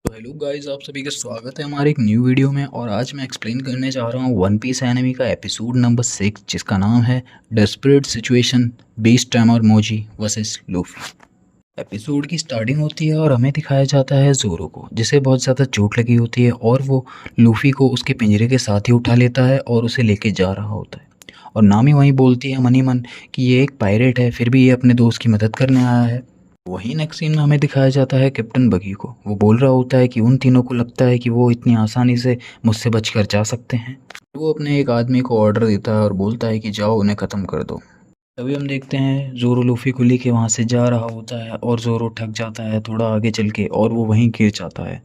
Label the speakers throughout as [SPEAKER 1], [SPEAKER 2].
[SPEAKER 1] तो hello guys, आप सभी का स्वागत है हमारे एक न्यू वीडियो में। और आज मैं एक्सप्लेन करने जा रहा हूँ वन पीस एनिमी का एपिसोड नंबर 6, जिसका नाम है डेस्परेट सिचुएशन बीस्ट टाइमर मोजी वर्सेस लूफी। एपिसोड की स्टार्टिंग होती है और हमें दिखाया जाता है जोरो को, जिसे बहुत ज़्यादा चोट लगी होती है और वो लूफी को उसके पिंजरे के साथ ही उठा लेता है और उसे लेके जा रहा होता है। और नामी वहीं बोलती है मन ही मन कि ये एक पायरेट है, फिर भी ये अपने दोस्त की मदद करने आया है। वहीं नेक्स्ट सीन में हमें दिखाया जाता है कैप्टन बगी को। वो बोल रहा होता है कि उन तीनों को लगता है कि वो इतनी आसानी से मुझसे बचकर जा सकते हैं। वो अपने एक आदमी को ऑर्डर देता है और बोलता है कि जाओ उन्हें ख़त्म कर दो। तभी हम देखते हैं जोरो लूफी को लेके वहाँ से जा रहा होता है और जोरो थक जाता है थोड़ा आगे चल के और वो वहीं गिर जाता है।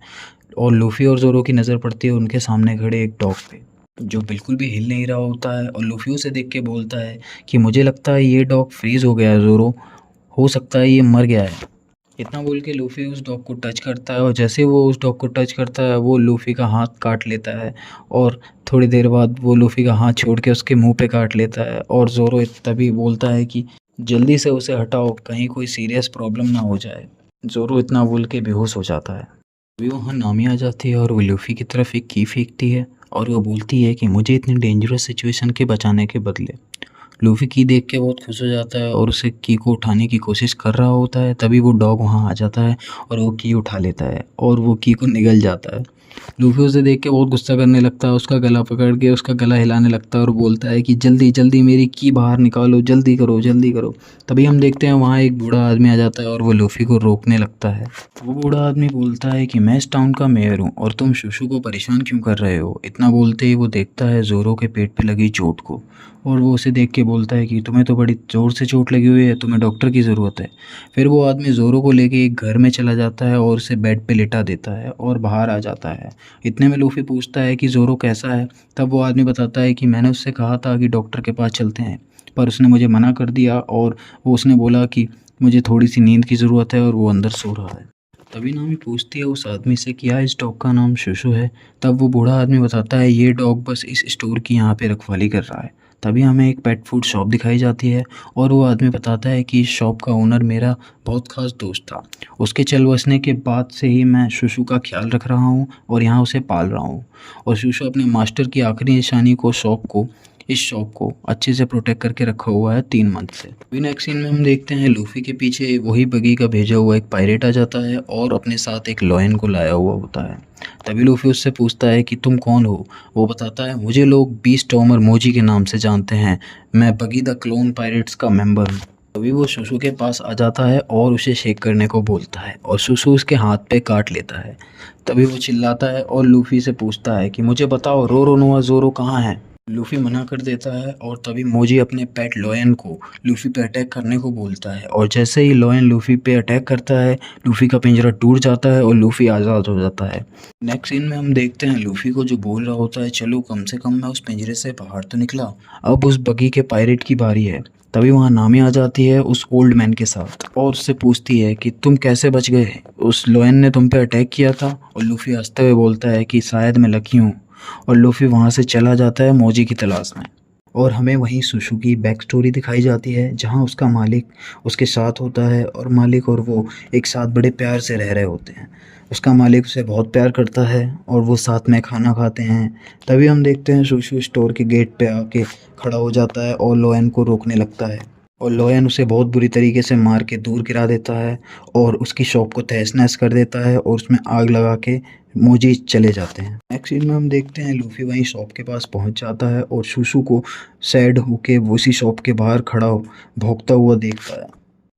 [SPEAKER 1] और लूफी और जोरो की नज़र पड़ती है उनके सामने खड़े एक डॉग पे, जो बिल्कुल भी हिल नहीं रहा होता है। और लूफी उसे देख के बोलता है कि मुझे लगता है ये डॉग फ्रीज़ हो गया है जोरो, हो सकता है ये मर गया है। इतना बोल के लूफ़ी उस डॉग को टच करता है और जैसे वो उस डॉग को टच करता है वो लूफ़ी का हाथ काट लेता है। और थोड़ी देर बाद वो लूफ़ी का हाथ छोड़ के उसके मुंह पे काट लेता है। और ज़ोरो तभी बोलता है कि जल्दी से उसे हटाओ, कहीं कोई सीरियस प्रॉब्लम ना हो जाए। ज़ोरो इतना बोल के बेहोश हो जाता है। अभी वहाँ नामी आ जाती है और वो लूफ़ी की तरफ एक की फेंकती है और वो बोलती है कि मुझे इतनी डेंजरस सिचुएशन के बचाने के बदले। लूफ़ी की देख के बहुत खुश हो जाता है और उसे की को उठाने की कोशिश कर रहा होता है। तभी वो डॉग वहाँ आ जाता है और वो की उठा लेता है और वो की को निगल जाता है। लूफ़ी उसे देख के बहुत गुस्सा करने लगता है, उसका गला पकड़ के उसका गला हिलाने लगता है और बोलता है कि जल्दी जल्दी मेरी की बाहर निकालो, जल्दी करो जल्दी करो। तभी हम देखते हैं वहाँ एक बूढ़ा आदमी आ जाता है और वो लूफ़ी को रोकने लगता है। वो बूढ़ा आदमी बोलता है कि मैं इस टाउन का मेयर हूँ और तुम शुशु को परेशान क्यों कर रहे हो। इतना बोलते ही वो देखता है ज़ोरो के पेट पे लगी चोट को और वो उसे देख के बोलता है कि तुम्हें तो बड़ी ज़ोर से चोट लगी हुई है, तुम्हें डॉक्टर की ज़रूरत है। फिर वो आदमी ज़ोरो को लेके एक घर में चला जाता है और उसे बेड पे लिटा देता है और बाहर आ जाता है। इतने में लूफ़ी पूछता है कि ज़ोरो कैसा है। तब वो आदमी बताता है कि मैंने उससे कहा था कि डॉक्टर के पास चलते हैं, पर उसने मुझे मना कर दिया और वो उसने बोला कि मुझे थोड़ी सी नींद की ज़रूरत है और वो अंदर सो रहा है। तभी नामी पूछती है उस आदमी से क्या इस डॉग का नाम शुशु है। तब वो बूढ़ा आदमी बताता है ये डॉग बस इस स्टोर की यहाँ पे रखवाली कर रहा है। तभी हमें एक पेट फूड शॉप दिखाई जाती है और वो आदमी बताता है कि इस शॉप का ओनर मेरा बहुत खास दोस्त था। उसके चल बसने के बाद से ही मैं शुशु का ख्याल रख रहा हूँ और यहाँ उसे पाल रहा हूँ। और शुशु अपने मास्टर की आखिरी निशानी को इस शॉप को अच्छे से प्रोटेक्ट करके रखा हुआ है 3 मंथ से। अभी नेक्स्ट सीन में हम देखते हैं लूफी के पीछे वही बगी का भेजा हुआ एक पायरेट आ जाता है और अपने साथ एक लॉयन को लाया हुआ होता है। तभी लूफी उससे पूछता है कि तुम कौन हो। वो बताता है मुझे लोग बीस्ट टॉमर मोजी के नाम से जानते हैं, मैं बगी द क्लोन पायरेट्स का मेंबर हूँ। तभी वो सुसु के पास आ जाता है और उसे शेक करने को बोलता है और सुसु उसके हाथ पे काट लेता है। तभी वो चिल्लाता है और लूफी से पूछता है कि मुझे बताओ रोरोनोआ ज़ोरो कहाँ है। लूफी मना कर देता है और तभी मोजी अपने पेट लॉयन को लूफी पे अटैक करने को बोलता है और जैसे ही लॉयन लूफी पे अटैक करता है लूफी का पिंजरा टूट जाता है और लूफी आज़ाद हो जाता है। नेक्स्ट सीन में हम देखते हैं लूफी को जो बोल रहा होता है चलो कम से कम मैं उस पिंजरे से बाहर तो निकला, अब उस बगी के पायरेट की बारी है। तभी वहाँ नामी आ जाती है उस ओल्ड मैन के साथ और उससे पूछती है कि तुम कैसे बच गए, उस लॉयन ने तुम पे अटैक किया था। और लूफी हंसते हुए बोलता है कि शायद मैं लकी हूँ। और लूफी वहाँ से चला जाता है मोजी की तलाश में। और हमें वहीं सुशु की बैक स्टोरी दिखाई जाती है जहाँ उसका मालिक उसके साथ होता है और मालिक और वो एक साथ बड़े प्यार से रह रहे होते हैं। उसका मालिक उसे बहुत प्यार करता है और वो साथ में खाना खाते हैं। तभी हम देखते हैं सुशु स्टोर के गेट पे आके खड़ा हो जाता है और लोयन को रोकने लगता है और लोयन उसे बहुत बुरी तरीके से मार के दूर गिरा देता है और उसकी शॉप को तहस नहस कर देता है और उसमें आग लगा के मोजी चले जाते हैं। नेक्स्ट सीन में हम देखते हैं लूफी वहीं शॉप के पास पहुंच जाता है और शुशु को सैड होके उसी शॉप के बाहर खड़ा भौंकता हुआ देखता है।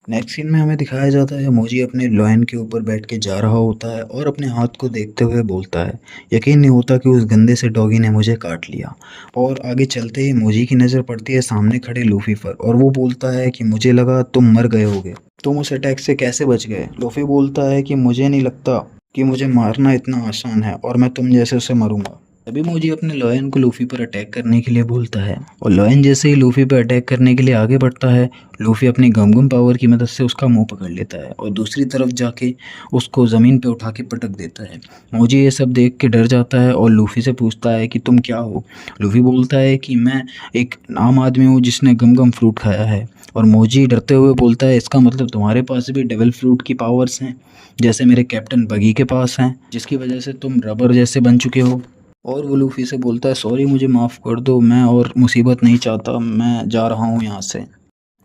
[SPEAKER 1] नेक्स्ट सीन में हमें दिखाया जाता है मोजी अपने लॉयन के ऊपर बैठ के जा रहा होता है और अपने हाथ को देखते हुए बोलता है यकीन नहीं होता कि उस गंदे से डॉगी ने मुझे काट लिया। और आगे चलते ही मोजी की नज़र पड़ती है सामने खड़े लूफी पर और वो बोलता है कि मुझे लगा तुम मर गए होगे, तुम उस अटैक से कैसे बच गए। लूफी बोलता है कि मुझे नहीं लगता कि मुझे मारना इतना आसान है और मैं तुम जैसे उसे मरूंगा। तभी मोजी अपने लॉयन को लूफी पर अटैक करने के लिए बोलता है और लॉयन जैसे ही लूफी पर अटैक करने के लिए आगे बढ़ता है, लूफी अपनी गम गम पावर की मदद से उसका मुंह पकड़ लेता है और दूसरी तरफ जाके उसको ज़मीन पे उठा के पटक देता है। मोजी ये सब देख के डर जाता है और लूफी से पूछता है कि तुम क्या हो। लूफी बोलता है कि मैं एक आम आदमी हूँ जिसने गम गम फ्रूट खाया है। और मोजी डरते हुए बोलता है इसका मतलब तुम्हारे पास भी डेविल फ्रूट की पावर्स हैं, जैसे मेरे कैप्टन बगी के पास हैं, जिसकी वजह से तुम रबर जैसे बन चुके हो। और वो लूफ़ी से बोलता है सॉरी मुझे माफ़ कर दो, मैं और मुसीबत नहीं चाहता, मैं जा रहा हूँ यहाँ से।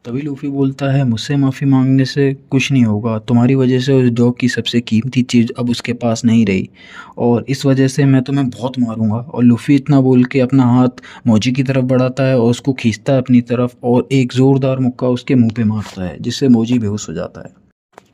[SPEAKER 1] तभी लूफ़ी बोलता है मुझसे माफ़ी मांगने से कुछ नहीं होगा, तुम्हारी वजह से उस डॉग की सबसे कीमती चीज़ अब उसके पास नहीं रही और इस वजह से मैं तुम्हें बहुत मारूंगा। और लूफ़ी इतना बोल के अपना हाथ मोजी की तरफ बढ़ाता है और उसको खींचता है अपनी तरफ और एक ज़ोरदार मुक्का उसके मुंह पे मारता है, जिससे मोजी बेहोश हो जाता है।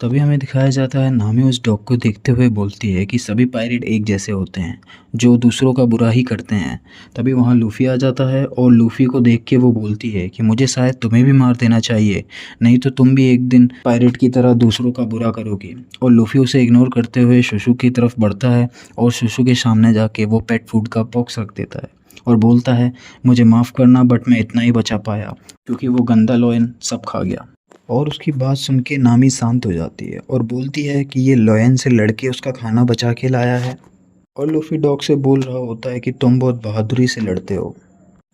[SPEAKER 1] तभी हमें दिखाया जाता है नामी उस डॉग को देखते हुए बोलती है कि सभी पायरेट एक जैसे होते हैं जो दूसरों का बुरा ही करते हैं। तभी वहाँ लूफ़ी आ जाता है और लूफ़ी को देख के वो बोलती है कि मुझे शायद तुम्हें भी मार देना चाहिए, नहीं तो तुम भी एक दिन पायरेट की तरह दूसरों का बुरा करोगे। और लूफ़ी उसे इग्नोर करते हुए शुशु की तरफ बढ़ता है और शुशु के सामने जाके वो पेट फूड का बॉक्स रख देता है और बोलता है मुझे माफ़ करना बट मैं इतना ही बचा पाया क्योंकि वो गंदा लॉयन सब खा गया। और उसकी बात सुन के नामी शांत हो जाती है और बोलती है कि ये लॉयन से लड़के उसका खाना बचा के लाया है। और लूफी डॉग से बोल रहा होता है कि तुम बहुत बहादुरी से लड़ते हो।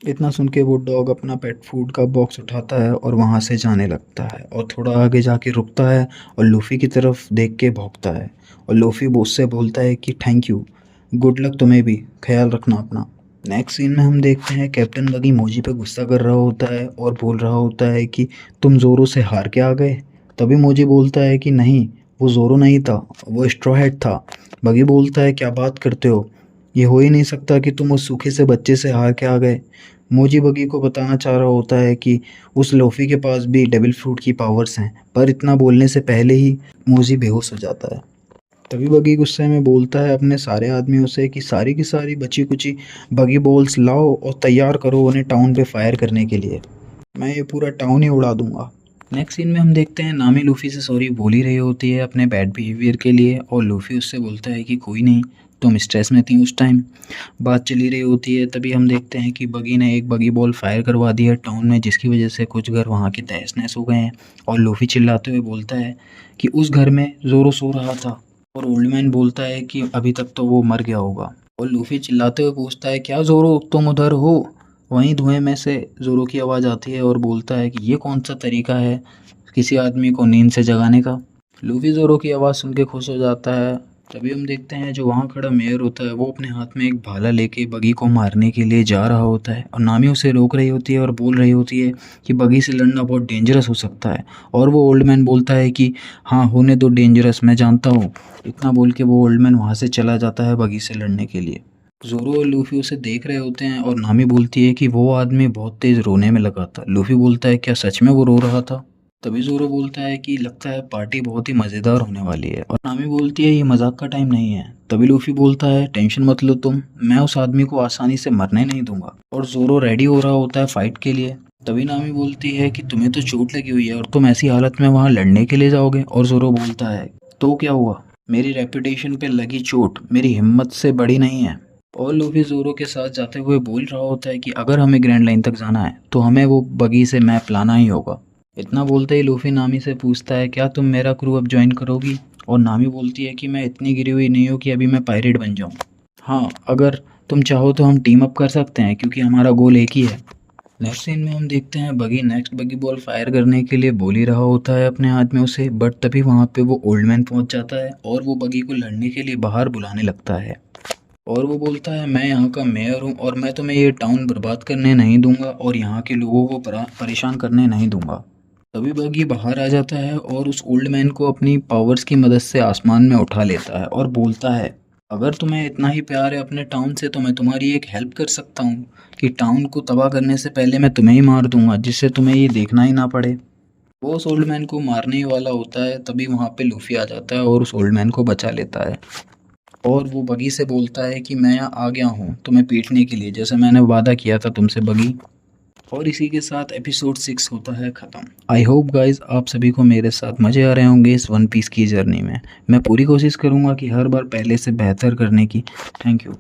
[SPEAKER 1] इतना सुन के वो डॉग अपना पेट फूड का बॉक्स उठाता है और वहाँ से जाने लगता है और थोड़ा आगे जाके रुकता है और लूफी की तरफ देख के भौंकता है और लूफी उससे बोलता है कि थैंक यू, गुड लक, तुम्हें भी ख्याल रखना अपना। नेक्स्ट सीन में हम देखते हैं कैप्टन बगी मोजी पे गुस्सा कर रहा होता है और बोल रहा होता है कि तुम जोरो से हार के आ गए। तभी मोजी बोलता है कि नहीं, वो जोरो नहीं था, वो स्ट्रॉ हैट था। बगी बोलता है क्या बात करते हो, ये हो ही नहीं सकता कि तुम उस सूखे से बच्चे से हार के आ गए। मोजी बगी को बताना चाह रहा होता है कि उस लोफी के पास भी डेविल फ्रूट की पावर्स हैं, पर इतना बोलने से पहले ही मोजी बेहोश हो जाता है। तभी बगी गुस्से में बोलता है अपने सारे आदमियों से कि सारी की सारी बची कुची बगी बॉल्स लाओ और तैयार करो उन्हें टाउन पे फायर करने के लिए, मैं ये पूरा टाउन ही उड़ा दूंगा। नेक्स्ट सीन में हम देखते हैं नामी लूफ़ी से सॉरी बोल ही रही होती है अपने बैड बिहेवियर के लिए और लूफ़ी उससे बोलता है कि कोई नहीं, तुम स्ट्रेस में थी उस टाइम। बात चली रही होती है तभी हम देखते हैं कि बगी ने एक बगी बॉल फायर करवा दी है टाउन में, जिसकी वजह से कुछ घर वहाँ के तहस नहस हो गए हैं। और लूफ़ी चिल्लाते हुए बोलता है कि उस घर में जोरो सो रहा था और ओल्ड मैन बोलता है कि अभी तक तो वो मर गया होगा। और लूफ़ी चिल्लाते हुए पूछता है क्या जोरो तुम उधर हो। वहीं धुएं में से जोरो की आवाज़ आती है और बोलता है कि ये कौन सा तरीका है किसी आदमी को नींद से जगाने का। लूफ़ी जोरो की आवाज़ सुन के खुश हो जाता है। तभी हम देखते हैं जो वहाँ खड़ा मेयर होता है वो अपने हाथ में एक भाला लेके बगी को मारने के लिए जा रहा होता है और नामी उसे रोक रही होती है और बोल रही होती है कि बगी से लड़ना बहुत डेंजरस हो सकता है। और वो ओल्ड मैन बोलता है कि हाँ होने दो डेंजरस, मैं जानता हूँ। इतना बोल के वो ओल्ड मैन वहाँ से चला जाता है बगी से लड़ने के लिए। जोरो और लूफी उसे देख रहे होते हैं और नामी बोलती है कि वो आदमी बहुत तेज रोने में लगा था। लूफी बोलता है क्या सच में वो रो रहा था। तभी जोरो बोलता है कि लगता है पार्टी बहुत ही मज़ेदार होने वाली है। और नामी बोलती है ये मजाक का टाइम नहीं है। तभी लूफी बोलता है टेंशन मत लो तुम, मैं उस आदमी को आसानी से मरने नहीं दूंगा। और जोरो रेडी हो रहा होता है फाइट के लिए। तभी नामी बोलती है कि तुम्हें तो चोट लगी हुई है और तुम ऐसी हालत में वहाँ लड़ने के लिए जाओगे। और जोरो बोलता है तो क्या हुआ, मेरी रेपुटेशन पे लगी चोट मेरी हिम्मत से बड़ी नहीं है। और लूफी जोरो के साथ जाते हुए बोल रहा होता है कि अगर हमें ग्रैंड लाइन तक जाना है तो हमें वो बगी से मैप लाना ही होगा। इतना बोलते ही लूफी नामी से पूछता है क्या तुम मेरा क्रू अब ज्वाइन करोगी। और नामी बोलती है कि मैं इतनी गिरी हुई नहीं हूँ कि अभी मैं पायरेट बन जाऊँ। हाँ, अगर तुम चाहो तो हम टीम अप कर सकते हैं क्योंकि हमारा गोल एक ही है। नेक्स्ट सीन में हम देखते हैं बगी नेक्स्ट बगी बॉल फायर करने के लिए बोल ही रहा होता है अपने आदमियों से, बट तभी वहाँ पे वो ओल्ड मैन पहुँच जाता है और वो बगी को लड़ने के लिए बाहर बुलाने लगता है। और वो बोलता है मैं यहाँ का मेयर हूँ और मैं तुम्हें ये टाउन बर्बाद करने नहीं दूंगा और यहाँ के लोगों को परेशान करने नहीं दूंगा। तभी बगी बाहर आ जाता है और उस ओल्ड मैन को अपनी पावर्स की मदद से आसमान में उठा लेता है और बोलता है अगर तुम्हें इतना ही प्यार है अपने टाउन से तो मैं तुम्हारी एक हेल्प कर सकता हूँ कि टाउन को तबाह करने से पहले मैं तुम्हें ही मार दूंगा, जिससे तुम्हें ये देखना ही ना पड़े। वो उस ओल्ड मैन को मारने ही वाला होता है तभी वहाँ पे लूफी आ जाता है और उस ओल्ड मैन को बचा लेता है। और वो बगी से बोलता है कि मैं यहाँ आ गया हूँ तुम्हें पीटने के लिए, जैसे मैंने वादा किया था तुमसे बगी। और इसी के साथ एपिसोड 6 होता है ख़त्म। आई होप गाइज आप सभी को मेरे साथ मज़े आ रहे होंगे इस वन पीस की जर्नी में। मैं पूरी कोशिश करूँगा कि हर बार पहले से बेहतर करने की। Thank you.